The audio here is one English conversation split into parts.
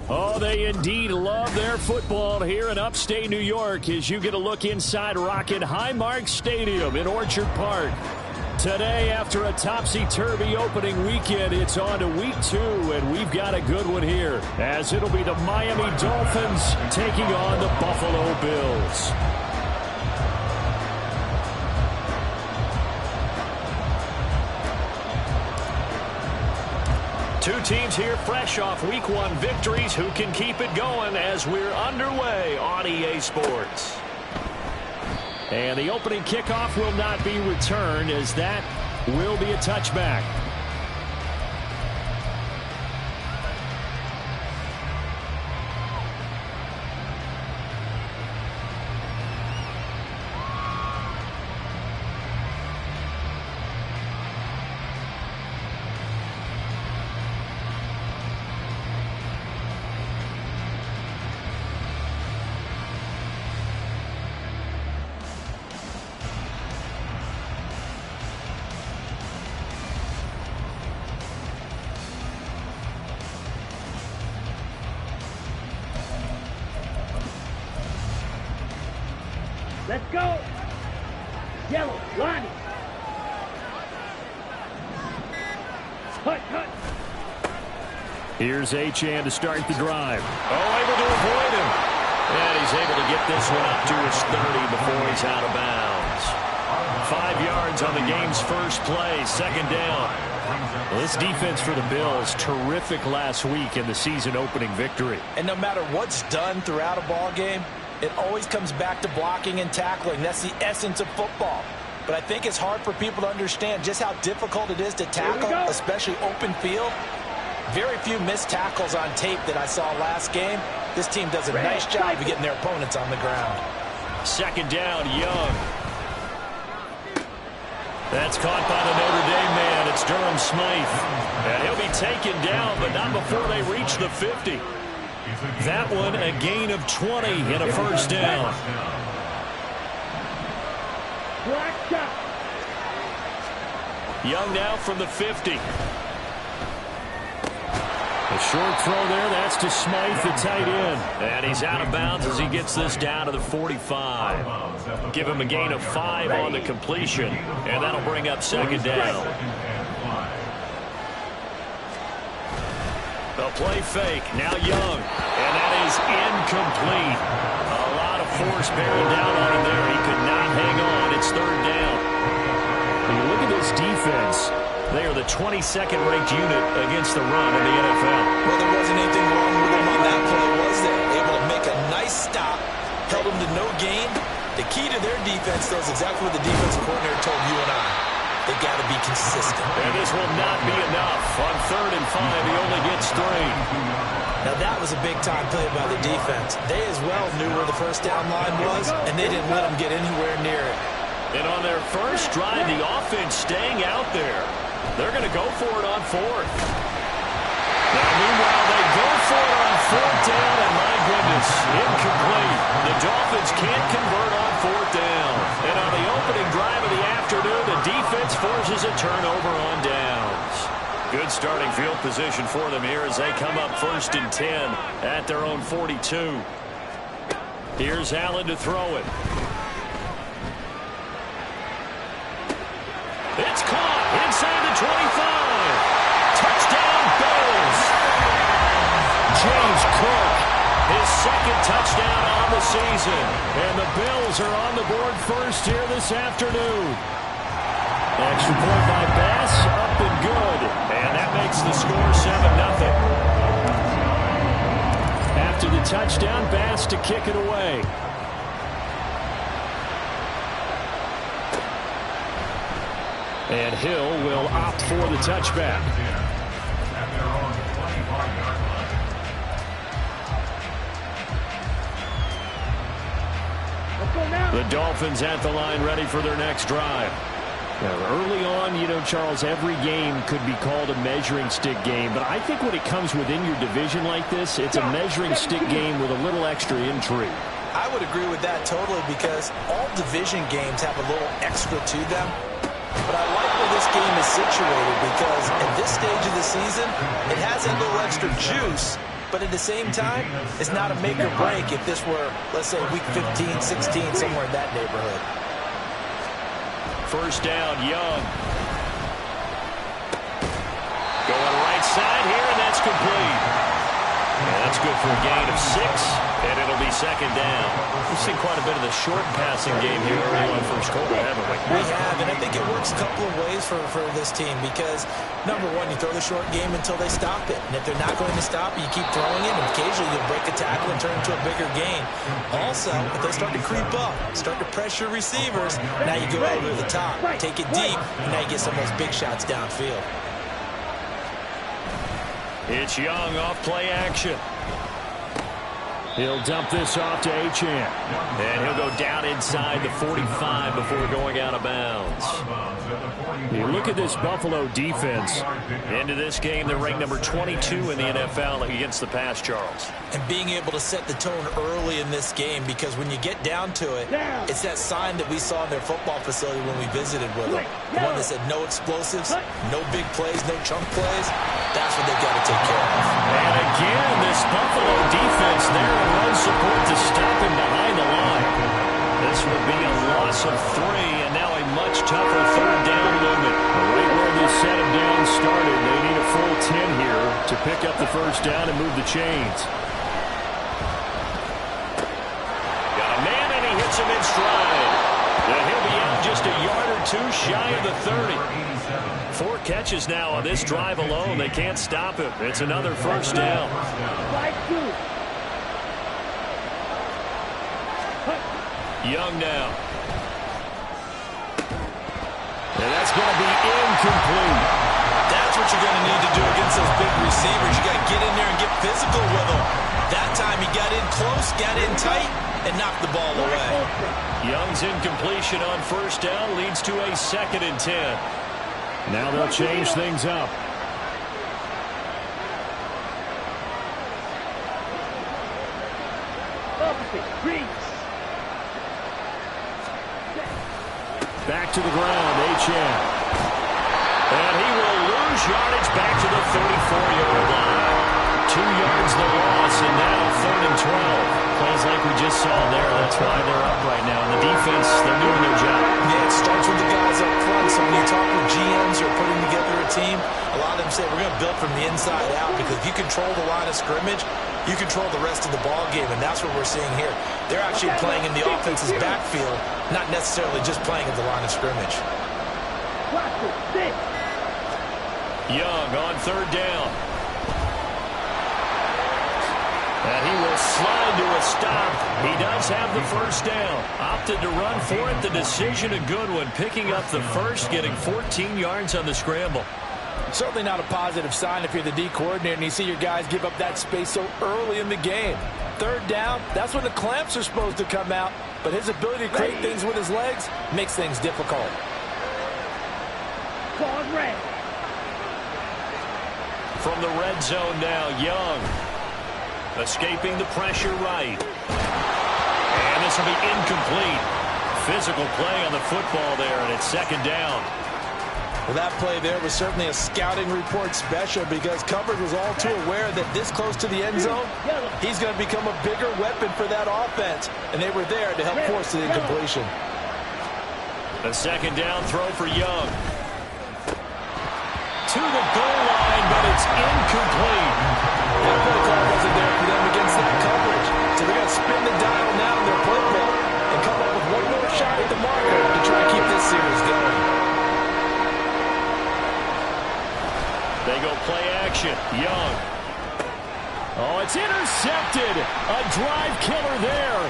Oh, they indeed love their football here in upstate New York as you get a look inside Rocket Highmark Stadium in Orchard Park. Today, after a topsy-turvy opening weekend, it's on to week 2, and we've got a good one here, as it'll be the Miami Dolphins taking on the Buffalo Bills. Two teams here fresh off Week 1 victories. Who can keep it going as we're underway on EA Sports? And the opening kickoff will not be returned, as that will be a touchback. Let's go. Yellow, Lonnie. Cut. Here's Achane to start the drive. Oh, able to avoid him. And he's able to get this one up to his 30 before he's out of bounds. 5 yards on the game's first play, second down. Well, this defense for the Bills, terrific last week in the season-opening victory. And no matter what's done throughout a ball game, it always comes back to blocking and tackling. That's the essence of football. But I think it's hard for people to understand just how difficult it is to tackle, especially open field. Very few missed tackles on tape that I saw last game. This team does a nice job of getting their opponents on the ground. Second down, Young. That's caught by the Notre Dame man. It's Durham Smythe. And he'll be taken down, but not before they reach the 50. That one, a gain of 20 and a first down. Young now from the 50. A short throw there. That's to Smythe, the tight end. And he's out of bounds as he gets this down to the 45. Give him a gain of 5 on the completion. And that'll bring up second down. The play fake. Now Young. And that is incomplete. A lot of force bearing down on him there. He could not hang on. It's third down. When you look at this defense, they are the 22nd ranked unit against the run in the NFL. Well, there wasn't anything wrong with them on that play, was there? Able to make a nice stop, held them to no gain. The key to their defense, though, is exactly what the defensive coordinator told you and I. They got to be consistent. And this will not be enough. On 3rd and 5, he only gets 3. Now, that was a big-time play by the defense. They as well knew where the first down line was, and they didn't let them get anywhere near it. And on their first drive, the offense staying out there. They're going to go for it on 4th. Now, meanwhile, they go for it on 4th down, and my goodness, incomplete. The Dolphins can't convert on 4th down. And on the opening drive of the afternoon, the defense forces a turnover on downs. Good starting field position for them here as they come up 1st and 10 at their own 42. Here's Allen to throw it. It's caught inside the 25. Touchdown, Bills. James Cook, his second touchdown on the season. And the Bills are on the board first here this afternoon. Extra point by Bass, up and good. And that makes the score 7-0. After the touchdown, Bass to kick it away. And Hill will opt for the touchback. The Dolphins at the line ready for their next drive. Now, early on, you know, Charles, every game could be called a measuring stick game. But I think when it comes within your division like this, it's a measuring stick game with a little extra intrigue. I would agree with that totally because all division games have a little extra to them. But I like where this game is situated because at this stage of the season, it has that little extra juice But at the same time, it's not a make or break if this were, let's say, week 15, 16, somewhere in that neighborhood. First down, Young. Going right side here, and that's complete. And that's good for a gain of 6, and it'll be second down. We've seen quite a bit of the short passing game here early on first quarter, haven't we? We have, and I think it works a couple of ways for this team because, number one, you throw the short game until they stop it. And if they're not going to stop it, you keep throwing it, and occasionally you'll break a tackle and turn it into a bigger gain. Also, if they start to creep up, start to pressure receivers, now you go over the top, take it deep, and now you get some of those big shots downfield. It's Young off play action. He'll dump this off to Achane. And he'll go down inside the 45 before going out of bounds. You look at this Buffalo defense. Into this game, they're ranked number 22 in the NFL against the pass, Charles. And being able to set the tone early in this game, because when you get down to it, it's that sign that we saw in their football facility when we visited with them. The one that said no explosives, no big plays, no chunk plays. That's what they've got to take care of. And again, this Buffalo defense there in run support to stop him behind the line. This would be a loss of 3, and now a much tougher third down movement. Right where this set him down started, they need a full 10 here to pick up the first down and move the chains. Got a man, and he hits him in stride. And he'll be out just a yard or 2 shy of the 30. 4 catches now on this drive alone. They can't stop him. It's another first down. Young now. And that's going to be incomplete. That's what you're going to need to do against those big receivers. You got to get in there and get physical with them. That time he got in close, got in tight, and knocked the ball away. Young's incompletion on first down leads to a 2nd and 10. Now they'll change things up. Back to the ground, Achane. And he will lose yardage back to the 34-yard line. 2 yards the loss, and now 3rd and 12. Plays like we just saw there. That's why they're up right now. And the defense, they're doing their job. Yeah, it starts with the guys up front. So when you talk with GMs who are putting together a team, a lot of them say we're going to build from the inside out, because if you control the line of scrimmage, you control the rest of the ball game, and that's what we're seeing here. They're actually playing in the offense's backfield, not necessarily just playing at the line of scrimmage. Young on 3rd down. And he will slide to a stop. He does have the first down. Opted to run for it. The decision a good one. Picking up the first, getting 14 yards on the scramble. Certainly not a positive sign if you're the D coordinator and you see your guys give up that space so early in the game. 3rd down, that's when the clamps are supposed to come out. But his ability to create things with his legs makes things difficult. From the red zone now, Young. Escaping the pressure right. And this will be incomplete. Physical play on the football there, and it's 2nd down. Well, that play there was certainly a scouting report special, because coverage was all too aware that this close to the end zone, he's going to become a bigger weapon for that offense. And they were there to help force the incompletion. A 2nd down throw for Young. To the goal line, but it's incomplete. That play call wasn't there for them against that coverage. So they're going to spin the dial now in their playbook and come up with one more shot at the marker to try to keep this series going. They go play action. Young. Oh, it's intercepted. A drive killer there.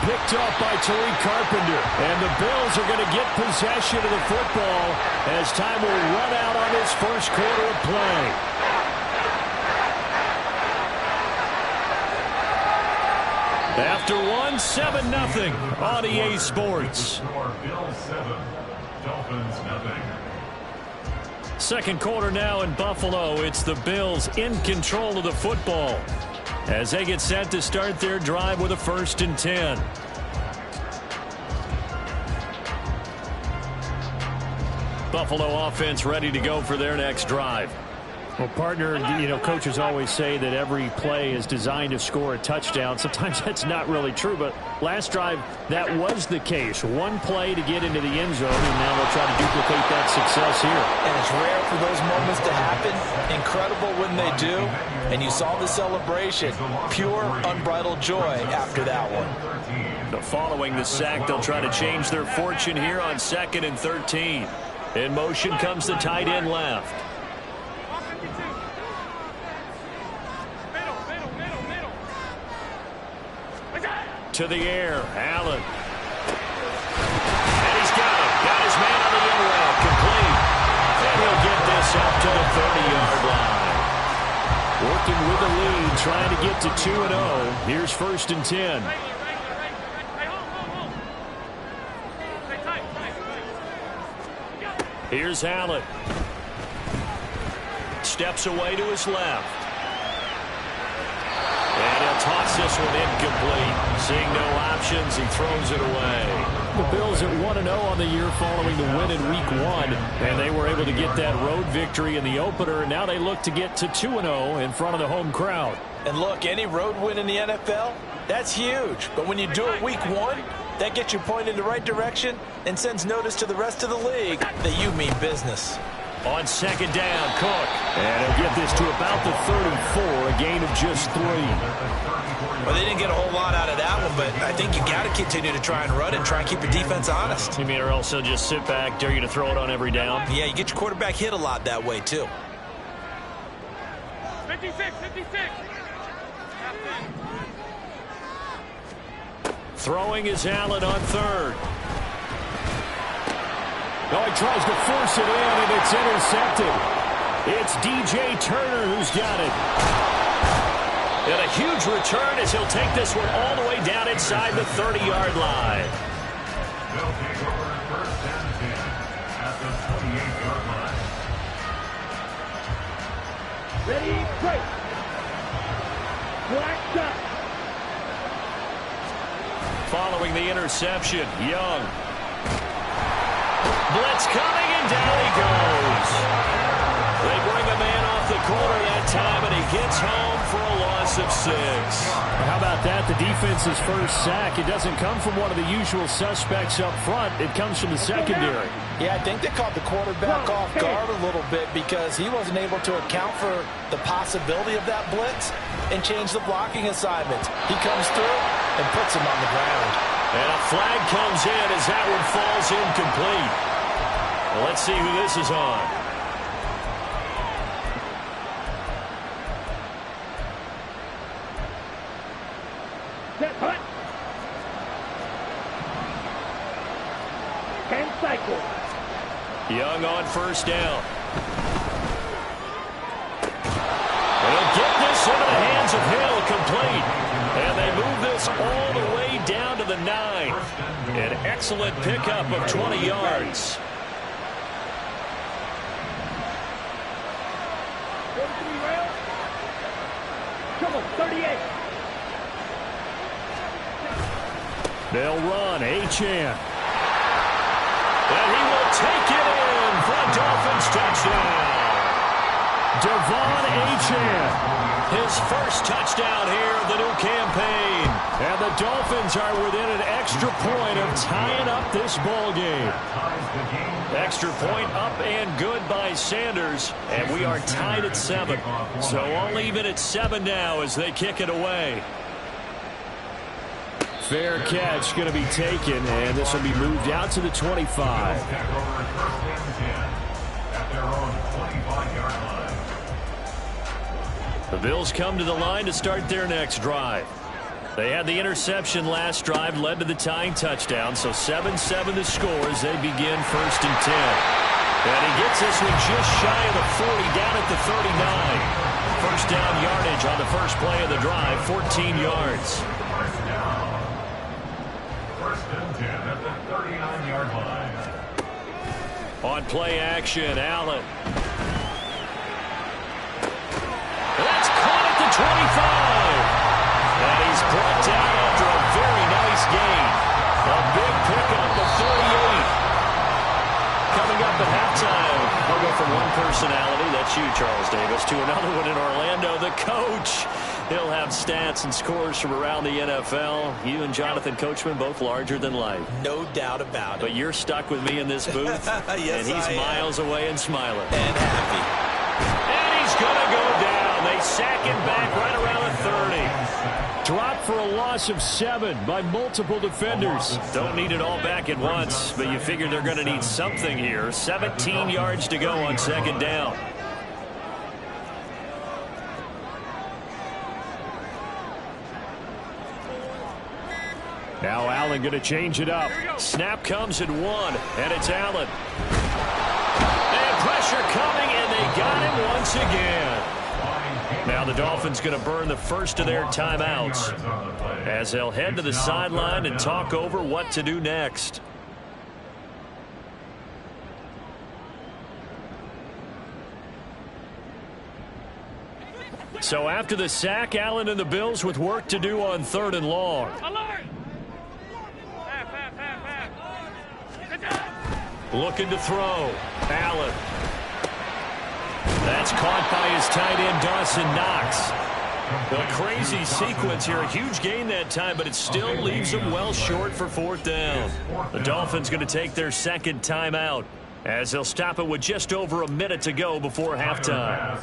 Picked up by Tariq Carpenter. And the Bills are going to get possession of the football as time will run out on this first quarter of play. After one, 7-0 on EA Sports. Bills 7, Dolphins 0. Second quarter now in Buffalo. It's the Bills in control of the football as they get set to start their drive with a 1st and 10. Buffalo offense ready to go for their next drive. Well, partner, coaches always say that every play is designed to score a touchdown. Sometimes that's not really true, but last drive, that was the case. One play to get into the end zone, and now they'll try to duplicate that success here. And it's rare for those moments to happen. Incredible when they do. And you saw the celebration. Pure, unbridled joy after that one. Following the sack, they'll try to change their fortune here on 2nd and 13. In motion comes the tight end left. To the air, Allen. And he's got it. Got his man on the end route, complete. And he'll get this up to the 30-yard line. Working with the lead, trying to get to 2-0. Here's 1st and 10. Here's Allen. Steps away to his left. And he'll toss this one incomplete. Seeing no options, he throws it away. The Bills at 1-0 on the year following the win in Week 1. And they were able to get that road victory in the opener. And now they look to get to 2-0 in front of the home crowd. And look, any road win in the NFL, that's huge. But when you do it Week 1, that gets you pointed in the right direction and sends notice to the rest of the league that you mean business. On 2nd down, Cook. And he'll get this to about the 34, a gain of just 3. Well, they didn't get a whole lot out of that one, but I think you got to continue to try and run and try and keep your defense honest. You mean, or else they'll just sit back, dare you to throw it on every down? Yeah, you get your quarterback hit a lot that way, too. 56. Throwing is Allen on 3rd. Oh, he tries to force it in, and it's intercepted. It's DJ Turner who's got it. And a huge return as he'll take this one all the way down inside the 30-yard line. They'll take over 1st and 10 at the 28-yard line. Ready, break. Black shot. Following the interception, Young. Blitz coming, and down he goes. They bring a man off the corner that time, and he gets home for a loss of 6. How about that? The defense's first sack. It doesn't come from one of the usual suspects up front. It comes from the secondary. Yeah, I think they caught the quarterback off guard a little bit because he wasn't able to account for the possibility of that blitz and change the blocking assignment. He comes through and puts him on the ground. And a flag comes in as that one falls incomplete. Well, let's see who this is on. Set, hut. Can cycle. Young on 1st down. And he'll get this into the hands of Hill, complete. And they move this all the way down to the 9. An excellent pickup of 20 yards. Come on, 38. They'll run, Achane. And he will take it in for a Dolphins touchdown. Devon Achane. His first touchdown here of the new campaign. And the Dolphins are within an extra point of tying up this ball game. Extra point up and good by Sanders. And we are tied at 7. So only even at 7 now as they kick it away. Fair catch going to be taken, and this will be moved out to the 25. The Bills come to the line to start their next drive. They had the interception last drive, led to the tying touchdown, so 7-7 the score as they begin 1st and 10. And he gets this one just shy of the 40, down at the 39. First down yardage on the first play of the drive, 14 yards. First and 10 at the 39-yard line. On play action, Allen. That's caught at the 25. And he's brought down after a very nice gain. A big pickup of 38. Coming up at halftime, we'll go from one personality, that's you, Charles Davis, to another one in Orlando, the coach. He'll have stats and scores from around the NFL. You and Jonathan Coachman both larger than life. No doubt about it. But you're stuck with me in this booth. Yes, and he's I miles away and smiling. And happy. And he's going to go down. They sack him back right around the 30. Dropped for a loss of 7 by multiple defenders. Don't need it all back at once, but you figure they're going to need something here. 17 yards to go on second down. Now Allen going to change it up. Snap comes at 1, and it's Allen. And pressure coming, and they got him once again. Now the Dolphins going to burn the first of their timeouts as they'll head to the sideline and talk over what to do next. So after the sack, Allen and the Bills with work to do on 3rd and long. Looking to throw. Allen. That's caught by his tight end, Dawson Knox. A crazy sequence here. A huge gain that time, but it still leaves them well short for 4th down. The Dolphins going to take their second timeout as they'll stop it with just over a minute to go before halftime.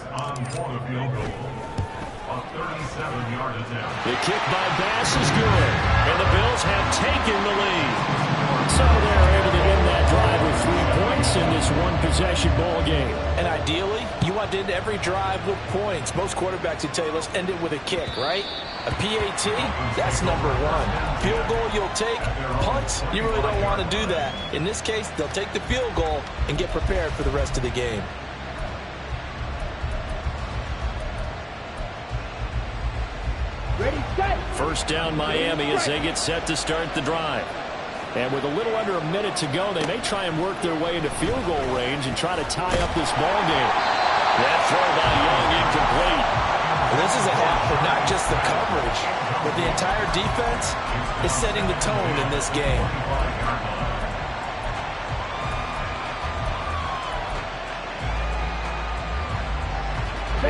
The kick by Bass is good, and the Bills have taken the lead. So they're able to end that drive with 3 points in this one-possession ball game. And ideally, you want to end every drive with points. Most quarterbacks would tell you, let's end it with a kick, right? A PAT, that's number 1. Field goal you'll take. Punts, you really don't want to do that. In this case, they'll take the field goal and get prepared for the rest of the game. Ready, set. First down Miami as they get set to start the drive. And with a little under a minute to go, they may try and work their way into field goal range and try to tie up this ball game. That throw by Young incomplete. Well, this is a half for not just the coverage, but the entire defense is setting the tone in this game.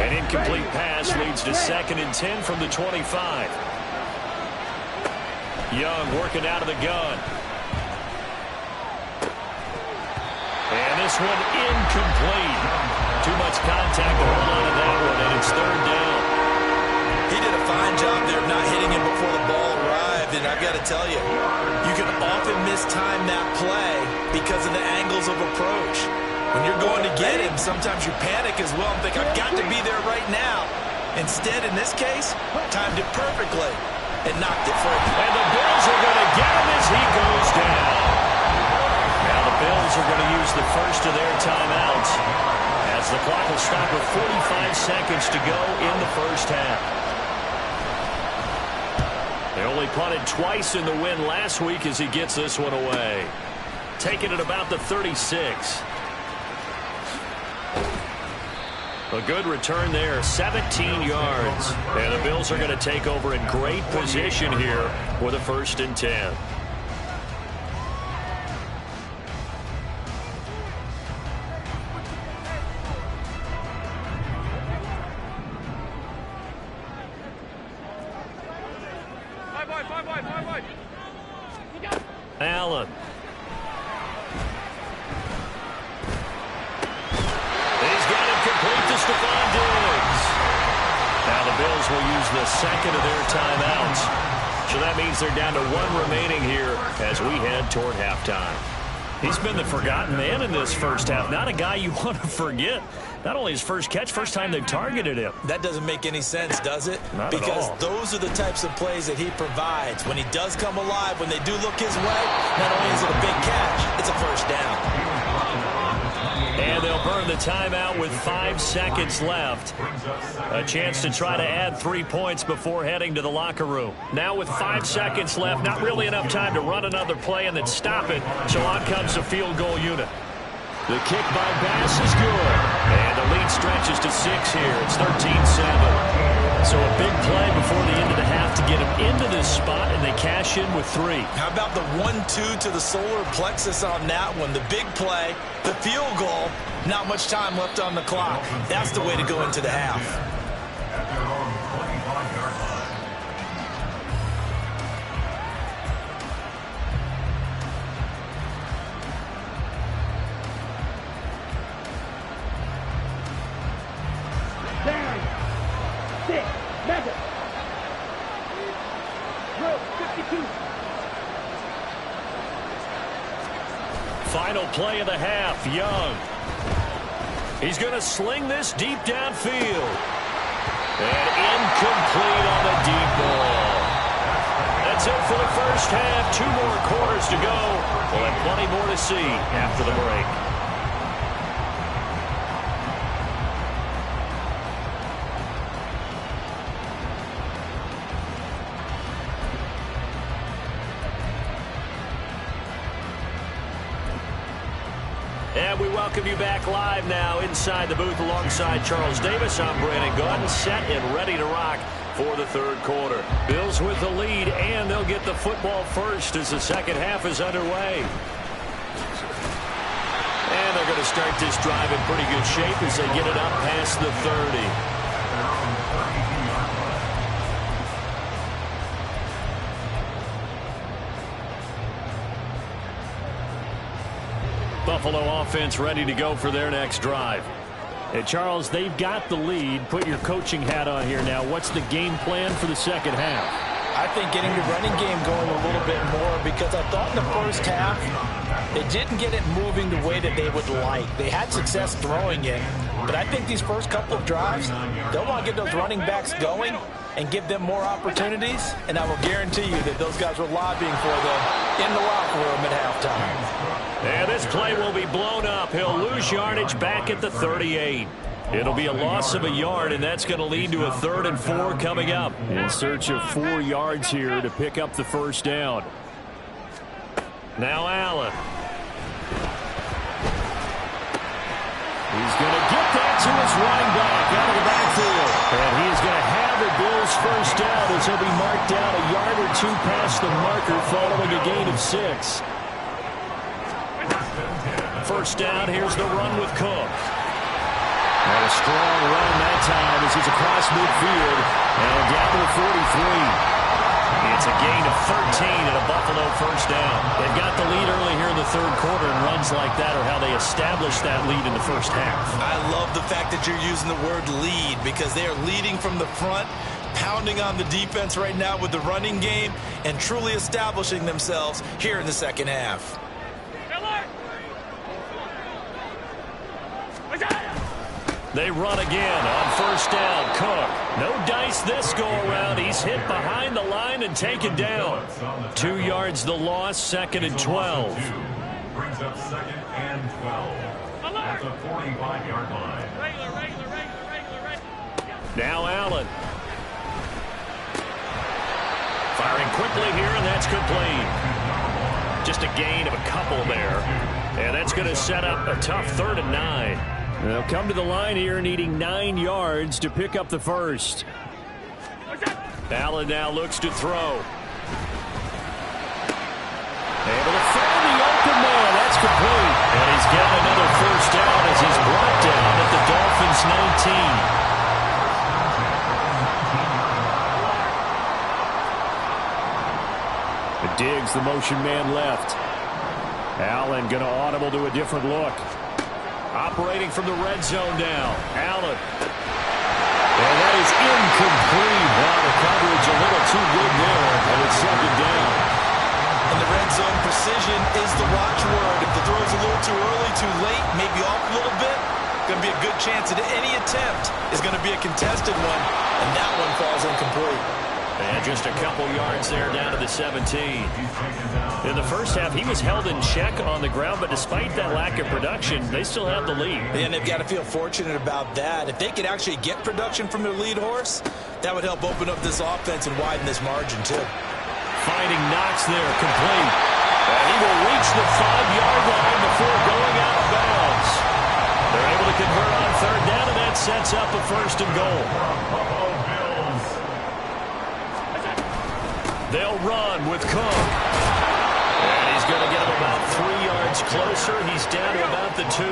An incomplete pass leads to 2nd and 10 from the 25. Young working out of the gun. And this one incomplete. Too much contact to hold on to that one, and it's 3rd down. He did a fine job there of not hitting him before the ball arrived, and I've got to tell you, you can often mistime that play because of the angles of approach. When you're going to get him, sometimes you panic as well and think, I've got to be there right now. Instead, in this case, timed it perfectly and knocked it free. And the Bills are going to get him as he goes down. Now the Bills are going to use the first of their timeouts as the clock will stop with 45 seconds to go in the first half. They only punted twice in the win last week as he gets this one away. Taking it about the 36. A good return there, 17 yards. And the Bills are going to take over in great position here for the 1st and 10. Allen. Now the Bills will use the second of their timeouts. So that means they're down to 1 remaining here as we head toward halftime. He's been the forgotten man in this first half. Not a guy you want to forget. Not only his first catch, first time they've targeted him. That doesn't make any sense, does it? Not because at all. Those are the types of plays that he provides. When he does come alive, when they do look his way, not only is it a big catch, it's a first down. And they'll burn the timeout with 5 seconds left. A chance to try to add 3 points before heading to the locker room. Now with 5 seconds left, not really enough time to run another play and then stop it. So on comes the field goal unit. The kick by Bass is good. And the lead stretches to 6 here. It's 13-7. So a big play before the end of the half to get them into this spot, and they cash in with 3. How about the 1-2 to the solar plexus on that one? The big play, the field goal, not much time left on the clock. That's the way to go into the half. At their own 25-yard line. Down. 6. Method. Drill 52. Final play of the half, Young. He's going to sling this deep downfield. And incomplete on the deep ball. That's it for the first half. 2 more quarters to go. We'll have plenty more to see after the break. And we welcome you back live now inside the booth alongside Charles Davis. I'm Brandon Gunn, set and ready to rock for the third quarter. Bills with the lead, and they'll get the football first as the second half is underway. And they're going to start this drive in pretty good shape as they get it up past the 30. Buffalo offense ready to go for their next drive. Hey, Charles, they've got the lead. Put your coaching hat on here now. What's the game plan for the second half? I think getting the running game going a little bit more, because I thought in the first half they didn't get it moving the way that they would like. They had success throwing it, but I think these first couple of drives, they'll want to get those running backs going and give them more opportunities, and I will guarantee you that those guys were lobbying for them in the locker room at halftime. And this play will be blown up. He'll lose yardage back at the 38. It'll be a loss of a yard, and that's going to lead to a 3rd and 4 coming up. In search of 4 yards here to pick up the first down. Now Allen. He's going to get that to his running back out of the backfield. And he's going to have the Bills first down as he'll be marked down a yard or 2 past the marker following a gain of 6. First down, here's the run with Cook. And a strong run that time as he's across midfield and down to the 43. It's a gain of 13 and a Buffalo first down. They've got the lead early here in the third quarter, and runs like that are how they establish that lead in the first half. I love the fact that you're using the word lead, because they are leading from the front, pounding on the defense right now with the running game, and truly establishing themselves here in the second half. They run again on first down. Cook. No dice this go-around. He's hit behind the line and taken down. 2 yards the loss, 2nd and 12. Brings up 2nd and 12. At the 45-yard line. Now Allen. Firing quickly here, and that's complete. Just a gain of a couple there. And that's going to set up a tough 3rd and 9. They'll come to the line here needing 9 yards to pick up the first. Allen now looks to throw. Able to find the open man. That's complete. And he's got another first down as he's brought down at the Dolphins' 19. Diggs, the motion man left. Allen going to audible to a different look. Operating from the red zone now. Allen. And that is incomplete. Wow, the coverage a little too good there, and it's 2nd down. And the red zone precision is the watchword. If the throw's a little too early, too late, maybe off a little bit, going to be a good chance that any attempt is going to be a contested one, and that one falls incomplete. And just a couple yards there down to the 17. In the first half, he was held in check on the ground, but despite that lack of production, they still have the lead. And they've got to feel fortunate about that. If they could actually get production from their lead horse, that would help open up this offense and widen this margin, too. Finding Knox there, complete. And he will reach the 5-yard line before going out of bounds. first and goal. They'll run with Cook. And he's going to get him about 3 yards closer. He's down to about the 2.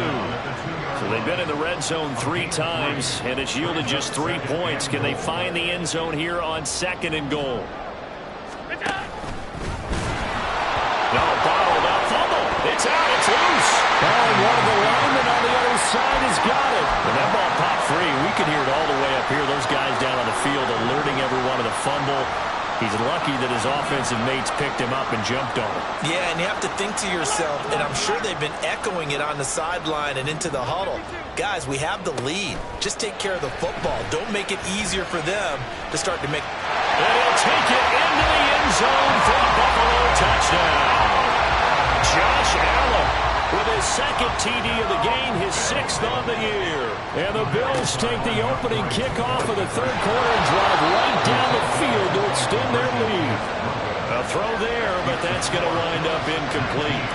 So they've been in the red zone 3 times, and it's yielded just 3 points. Can they find the end zone here on second and goal? No, bottled up, fumble. It's out, it's loose. And one of the linemen on the other side has got it. When that ball popped free, we could hear it all the way up here. Those guys down on the field alerting everyone of the fumble. He's lucky that his offensive mates picked him up and jumped on him. Yeah, and you have to think to yourself, and I'm sure they've been echoing it on the sideline and into the huddle. Guys, we have the lead. Just take care of the football. Don't make it easier for them to start to make. And he'll take it into the end zone for a Buffalo touchdown. Josh Allen with his second TD of the game, his 6th on the year. And the Bills take the opening kickoff of the third quarter and drive right down the field to extend their lead. A throw there, but that's going to wind up incomplete.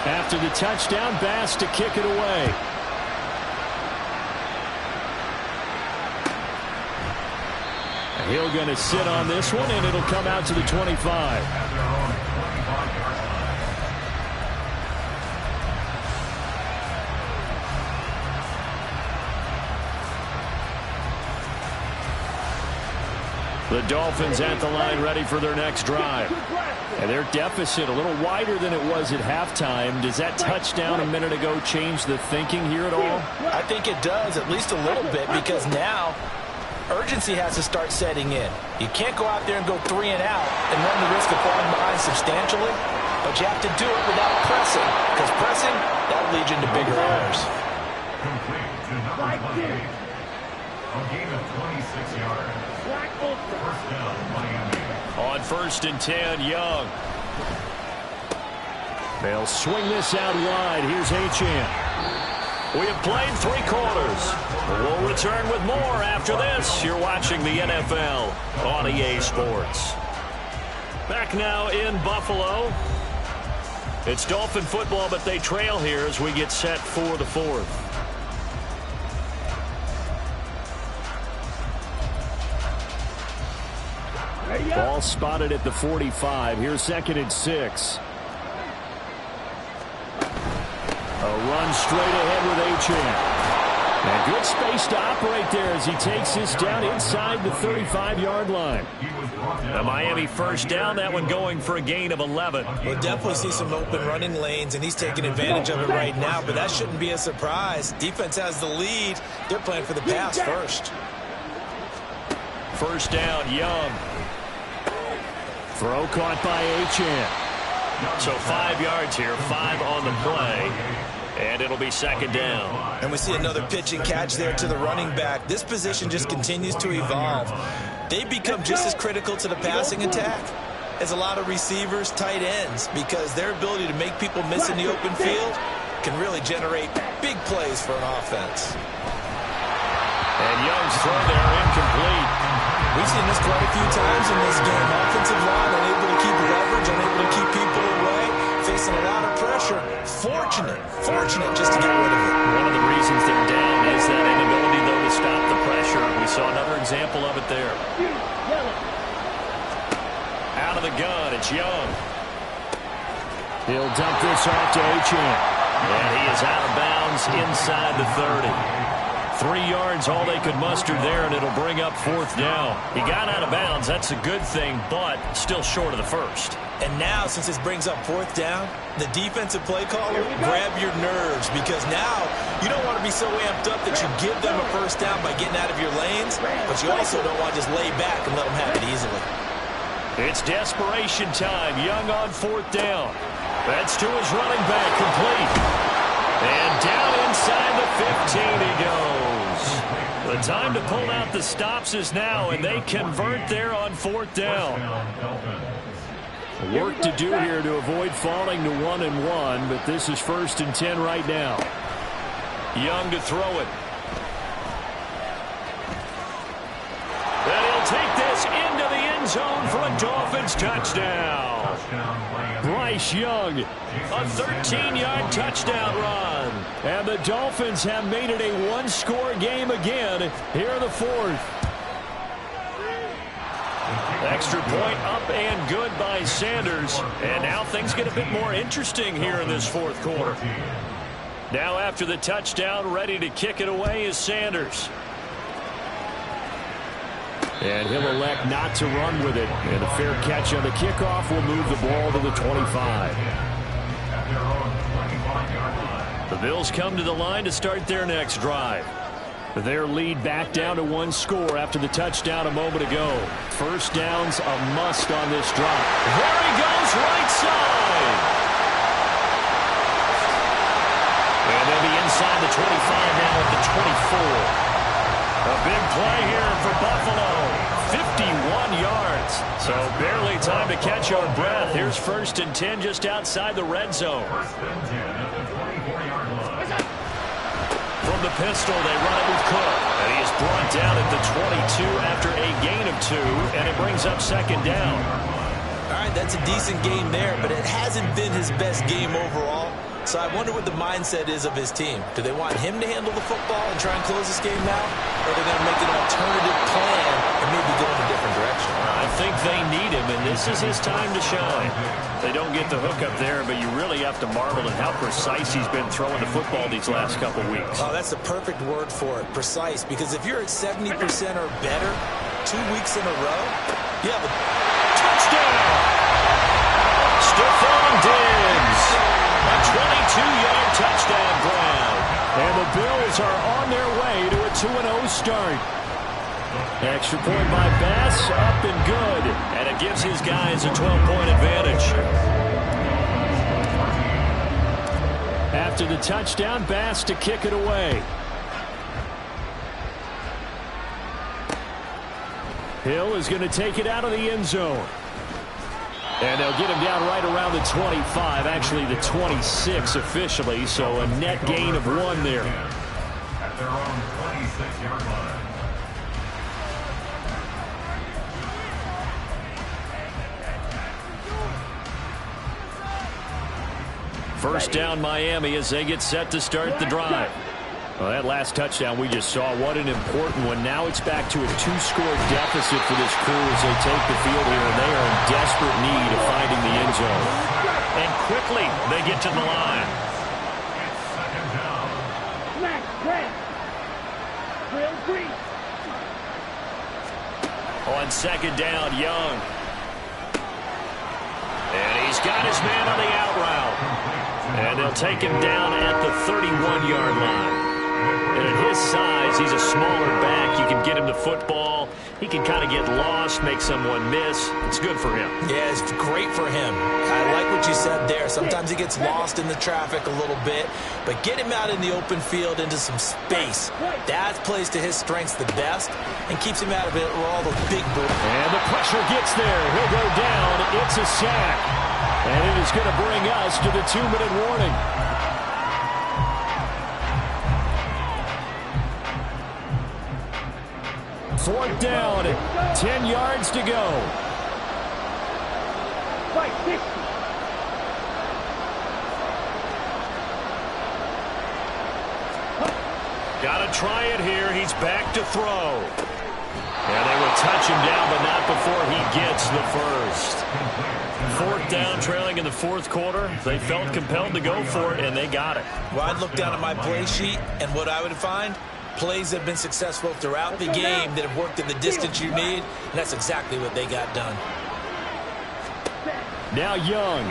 After the touchdown, Bass to kick it away. Hill going to sit on this one, and it'll come out to the 25. The Dolphins at the line ready for their next drive. And their deficit a little wider than it was at halftime. Does that touchdown a minute ago change the thinking here at all? I think it does, at least a little bit, because now urgency has to start setting in. You can't go out there and go 3 and out and run the risk of falling behind substantially, but you have to do it without pressing, because pressing, that'll lead you into bigger errors. Complete to number 28. A gain of 26 yards. First down, Miami. On 1st and 10, Young. They'll swing this out wide. Here's Achane. We have played 3 quarters. We'll return with more after this. You're watching the NFL on EA Sports. Back now in Buffalo. It's Dolphin football, but they trail here as we get set for the 4th. Ball spotted at the 45. Here's 2nd and 6. A run straight ahead with Achane. And good space to operate there as he takes this down inside the 35-yard line. The Miami first down, that one going for a gain of 11. We'll definitely see some open running lanes, and he's taking advantage of it right now, but that shouldn't be a surprise. Defense has the lead. They're playing for the pass first. First down, Young. Throw caught by Achane. So 5 yards here, 5 on the play, and it'll be 2nd down. And we see another pitch and catch there to the running back. This position just continues to evolve. They've become just as critical to the passing attack as a lot of receivers, tight ends, because their ability to make people miss in the open field can really generate big plays for an offense. And Young's throw there incomplete. We've seen this quite a few times in this game. Offensive line unable to keep leverage, unable to keep people away, facing a lot of pressure. Fortunate just to get rid of it. One of the reasons they're down is that inability, though, to stop the pressure. We saw another example of it there. Out of the gun, it's Young. He'll dump this off to Achane. And he is out of bounds inside the 30. 3 yards, all they could muster there, and it'll bring up 4th down. He got out of bounds. That's a good thing, but still short of the first. And now, since this brings up 4th down, the defensive play caller, grab your nerves, because now you don't want to be so amped up that you give them a first down by getting out of your lanes, but you also don't want to just lay back and let them have it easily. It's desperation time. Young on 4th down. That's to his running back, complete. And down inside the 15 he goes. The time to pull out the stops is now, and they convert there on 4th down. Work to do here to avoid falling to 1-1, but this is 1st and 10 right now. Young to throw it. And he'll take this into the end zone for for a Dolphins touchdown. Bryce Young. A 13-yard touchdown run. And the Dolphins have made it a one-score game again here in the fourth. Extra point up and good by Sanders. And now things get a bit more interesting here in this fourth quarter. Now after the touchdown, ready to kick it away is Sanders. And he'll elect not to run with it. And a fair catch on the kickoff will move the ball to the 25. The Bills come to the line to start their next drive. Their lead back down to one score after the touchdown a moment ago. First down's a must on this drive. There he goes, right side. And they'll be inside the 25 now at the 24. A big play here for Buffalo. 51 yards. So barely time to catch our breath. Here's 1st and 10 just outside the red zone. From the pistol, they run it with Cook. And he is brought down at the 22 after a gain of 2. And it brings up 2nd down. All right, that's a decent game there, but it hasn't been his best game overall. So I wonder what the mindset is of his team. Do they want him to handle the football and try and close this game out? Or are they going to make an alternative plan and maybe go in a different direction? I think they need him, and this is his time to shine. They don't get the hook up there, but you really have to marvel at how precise he's been throwing the football these last couple weeks. Oh, that's the perfect word for it, precise. Because if you're at 70% or better 2 weeks in a row, you have a touchdown! Stephon Diggs! A 22-yard touchdown grab. And the Bills are on their way to a 2-0 start. Extra point by Bass, up and good. And it gives his guys a 12-point advantage. After the touchdown, Bass to kick it away. Hill is going to take it out of the end zone. And they'll get him down right around the 25, actually the 26 officially, so a net gain of 1 there. At their own 26-yard line. First down Miami as they get set to start the drive. Well, that last touchdown we just saw, what an important one. Now it's back to a 2-score deficit for this crew as they take the field here, and they are in desperate need of finding the end zone. And quickly they get to the line. Second down. Smack, grab. Drill green. On 2nd down, Young. And he's got his man on the out route. And they'll take him down at the 31-yard line. And at his size, he's a smaller back. You can get him the football. He can kind of get lost, make someone miss. It's good for him. Yeah, it's great for him. I like what you said there. Sometimes he gets lost in the traffic a little bit, but get him out in the open field into some space. That plays to his strengths the best and keeps him out of it where all those big boys. And the pressure gets there. He'll go down. It's a sack. And it is going to bring us to the 2-minute warning. Fourth down, 10 yards to go. Fight, 60. Got to try it here. He's back to throw. And they will touch him down, but not before he gets the first. Fourth down, trailing in the fourth quarter. They felt compelled to go for it, and they got it. Well, I'd look down at my play sheet, and what I would find, plays have been successful throughout the game that have worked in the distance you need, and that's exactly what they got done. Now Young.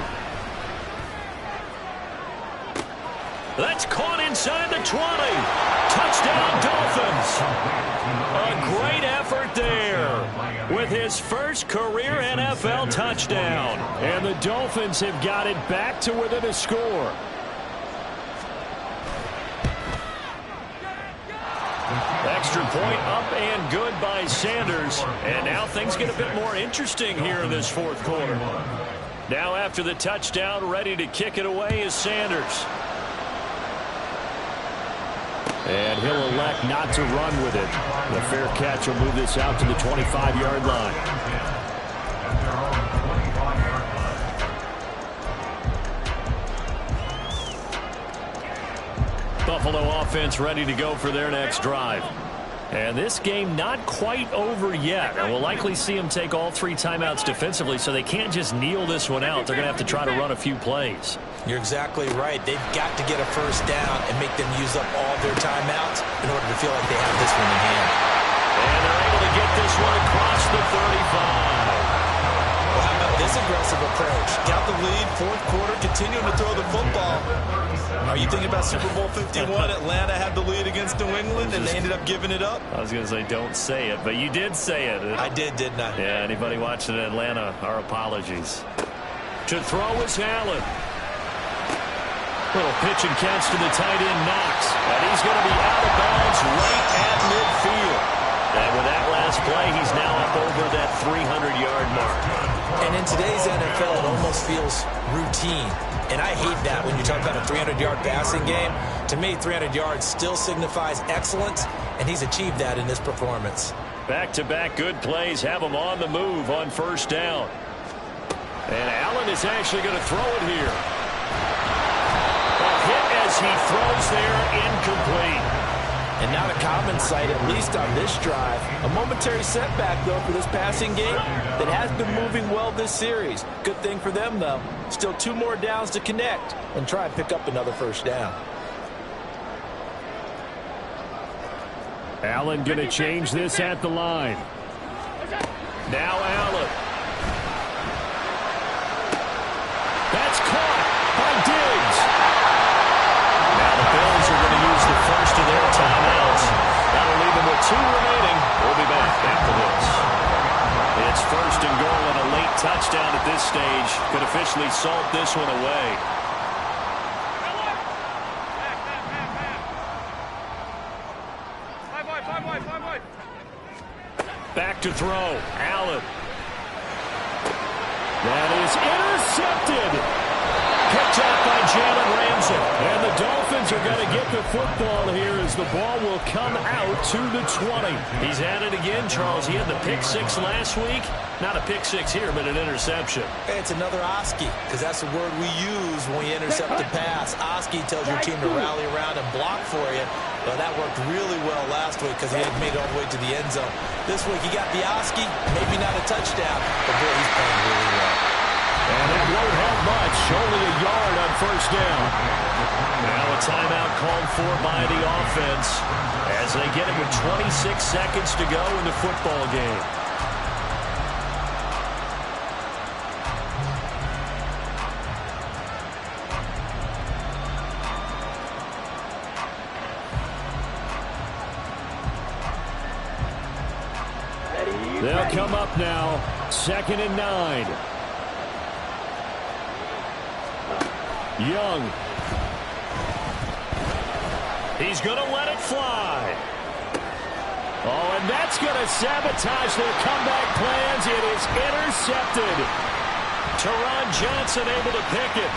That's caught inside the 20. Touchdown, Dolphins. A great effort there with his first career NFL touchdown. And the Dolphins have got it back to within a score. Extra point up and good by Sanders. And now things get a bit more interesting here in this fourth quarter. Now after the touchdown, ready to kick it away is Sanders. And he'll elect not to run with it. The fair catch will move this out to the 25-yard line. Buffalo offense ready to go for their next drive. And this game not quite over yet. And we'll likely see them take all 3 timeouts defensively, so they can't just kneel this one out. They're going to have to try to run a few plays. You're exactly right. They've got to get a first down and make them use up all their timeouts in order to feel like they have this one in hand. And they're able to get this one across the 35. Well, how about this aggressive approach? Got the lead, fourth quarter, continuing to throw the football. Are you thinking about Super Bowl 51? Atlanta had the lead against New England, and they ended up giving it up? I was going to say, don't say it, but you did say it. I did, didn't I? Yeah, anybody watching Atlanta, our apologies. To throw is Allen. Little pitch and catch to the tight end, Knox. And he's going to be out of bounds right at midfield. And with that last play, he's now up over that 300-yard mark. And in today's NFL, it almost feels routine. And I hate that when you talk about a 300-yard passing game. To me, 300 yards still signifies excellence, and he's achieved that in this performance. Back-to-back good plays have him on the move on first down. And Allen is actually going to throw it here. A hit as he throws there, incomplete. And not a common sight, at least on this drive. A momentary setback, though, for this passing game that has been moving well this series. Good thing for them, though. Still 2 more downs to connect and try and pick up another first down. Allen going to change this at the line. Now Allen. That's caught by Diggs. Now the Bills are going to use the first of their timeouts. That'll leave them with 2 remaining. We'll be back after this. It's first and goal and a late touchdown at this stage. Could officially salt this one away. Back to throw. Allen. That is intercepted. Picked up by Jalen Ramsey. And the Dolphins are going to get the football here as the ball will come out to the 20. He's at it again, Charles. He had the pick 6 last week. Not a pick 6 here, but an interception. It's another Oski, because that's the word we use when we intercept the pass. Oski tells your team to rally around and block for you. Well, that worked really well last week because he had made it all the way to the end zone. This week he got the Oski, maybe not a touchdown, but boy, he's playing really well. And it won't help much. Only a yard on first down. Now a timeout called for by the offense as they get it with 26 seconds to go in the football game. They'll come up now, 2nd and 9. Young. He's going to let it fly. Oh, and that's going to sabotage their comeback plans. It is intercepted. Teron Johnson able to pick it.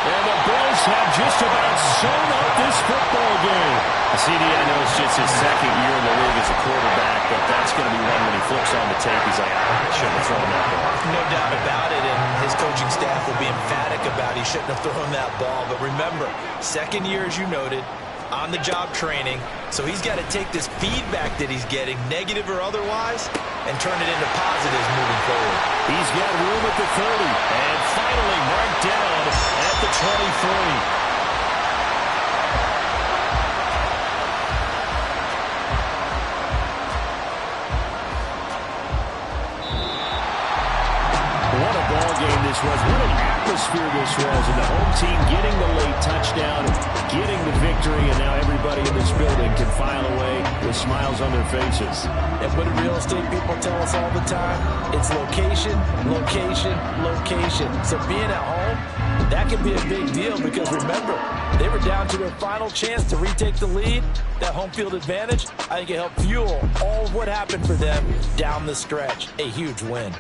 And the Bills have just about sewn up this football game. CD, I know it's just his 2nd year in the league as a quarterback, but that's going to be one when he flips on the tape. He's like, I shouldn't have thrown that ball. No doubt about it, and his coaching staff will be emphatic about he shouldn't have thrown that ball. But remember, 2nd year, as you noted, on-the-job training. So he's got to take this feedback that he's getting, negative or otherwise, and turn it into positives moving forward. He's got room at the 30, and finally marked down at the 23. This was. What an atmosphere this was, and the home team getting the late touchdown, getting the victory, and now everybody in this building can file away with smiles on their faces. And what do real estate people tell us all the time? It's location, location, location. So being at home, that can be a big deal because remember, they were down to their final chance to retake the lead. That home field advantage, I think it helped fuel all of what happened for them down the stretch. A huge win.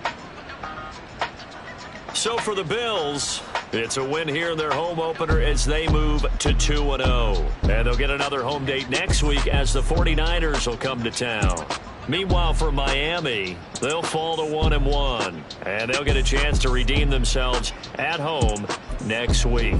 So for the Bills, it's a win here in their home opener as they move to 2-0. And they'll get another home date next week as the 49ers will come to town. Meanwhile, for Miami, they'll fall to 1-1. And they'll get a chance to redeem themselves at home next week.